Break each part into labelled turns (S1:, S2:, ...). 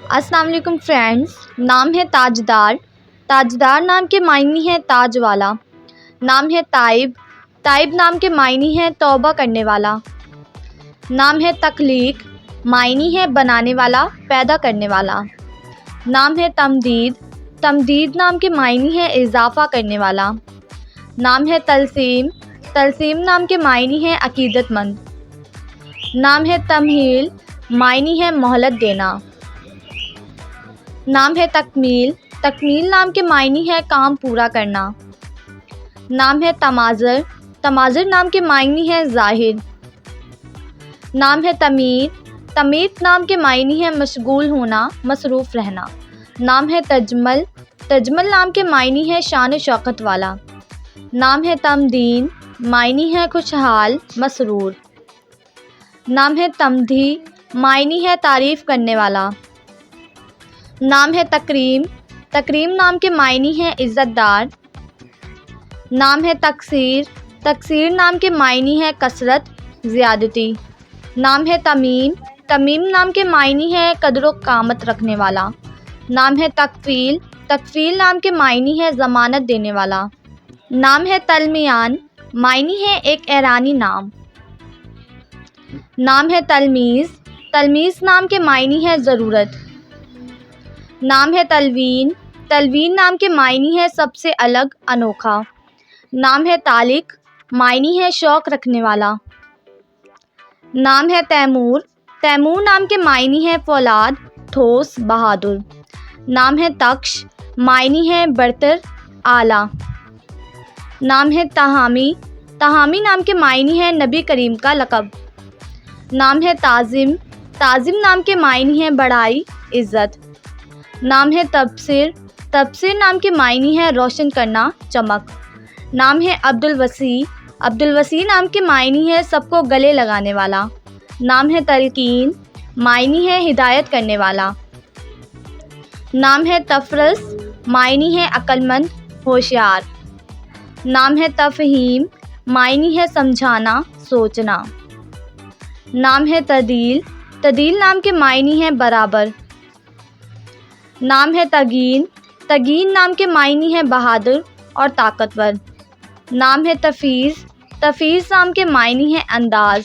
S1: السلام علیکم فرینڈز، نام ہے تاجدار۔ تاجدار نام کے معنی ہے تاج والا۔ نام ہے تائب۔ تائب نام کے معنی ہے توبہ کرنے والا۔ نام ہے تخلیق، معنی ہے بنانے والا، پیدا کرنے والا۔ نام ہے تمدید۔ تمدید نام کے معنی ہے اضافہ کرنے والا۔ نام ہے تلسیم۔ تلسیم نام کے معنی ہے عقیدت مند۔ نام ہے تمہیل، معنی ہے مہلت دینا۔ نام ہے تکمیل۔ تکمیل نام کے معنی ہے کام پورا کرنا۔ نام ہے تماظر۔ تماظر نام کے معنی ہے ظاہر۔ نام ہے تمید۔ تمید نام کے معنی ہے مشغول ہونا، مصروف رہنا۔ نام ہے تجمل۔ تجمل نام کے معنی ہے شان و شوکت والا۔ نام ہے تمدین، معنی ہے خوشحال، مسرور۔ نام ہے تمدیح، معنی ہے تعریف کرنے والا۔ نام ہے تکریم۔ تکریم نام کے معنی ہے عزت دار۔ نام ہے تکثیر۔ تکثیر نام کے معنی ہے کثرت، زیادتی۔ نام ہے تمیم۔ تمیم نام کے معنی ہے قدر و قامت رکھنے والا۔ نام ہے تکفیل۔ تکفیل نام کے معنی ہے ضمانت دینے والا۔ نام ہے تلمیان، معنی ہے ایک ایرانی نام۔ نام ہے تلمیذ۔ تلمیذ نام کے معنی ہے ضرورت۔ نام ہے تلوین۔ تلوین نام کے معنی ہے سب سے الگ، انوکھا۔ نام ہے طالق، معنی ہے شوق رکھنے والا۔ نام ہے تیمور۔ تیمور نام کے معنی ہے فولاد، ٹھوس، بہادر۔ نام ہے تکش، معنی ہے برتر، اعلیٰ۔ نام ہے تہامی۔ تہامی نام کے معنی ہے نبی کریم کا لقب۔ نام ہے تعظیم۔ تعظیم نام کے معنی ہے بڑائی، عزت۔ نام ہے تبصر۔ تبصر نام کے معنی ہے روشن کرنا، چمک۔ نام ہے عبدالوسیع۔ عبدالوسیع نام کے معنی ہے سب کو گلے لگانے والا۔ نام ہے تلقین، معنی ہے ہدایت کرنے والا۔ نام ہے تفرس، معنی ہے عقل مند، ہوشیار۔ نام ہے تفہیم، معنی ہے سمجھانا، سوچنا۔ نام ہے تعدیل۔ تعدیل نام کے معنی ہے برابر۔ نام ہے تگین۔ تگین نام کے معنی ہے بہادر اور طاقتور۔ نام ہے تفیض۔ تفیض نام کے معنی ہے انداز۔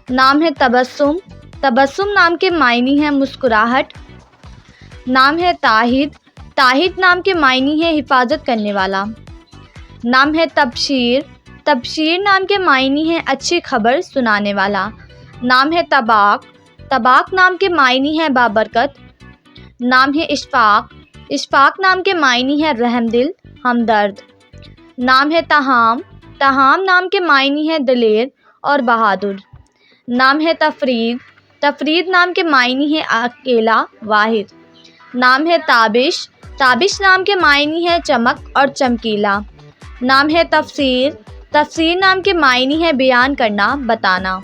S1: نام ہے تبسم۔ تبسم نام کے معنی ہے مسکراہٹ۔ نام ہے تاہید۔ تاہید نام کے معنی ہے حفاظت کرنے والا۔ نام ہے تبشیر۔ تبشیر نام کے معنی ہے اچھی خبر سنانے والا۔ نام ہے طباق۔ طباق نام کے معنی ہے بابرکت۔ نام ہے اشفاق۔ اشفاق نام کے معنی ہے رحم دل، ہمدرد۔ نام ہے تہام۔ تہام نام کے معنی ہے دلیر اور بہادر۔ نام ہے تفرید۔ تفرید نام کے معنی ہے اکیلا، واحد۔ نام ہے تابش۔ تابش نام کے معنی ہے چمک اور چمکیلا۔ نام ہے تفسیر۔ تفسیر نام کے معنی ہے بیان کرنا، بتانا۔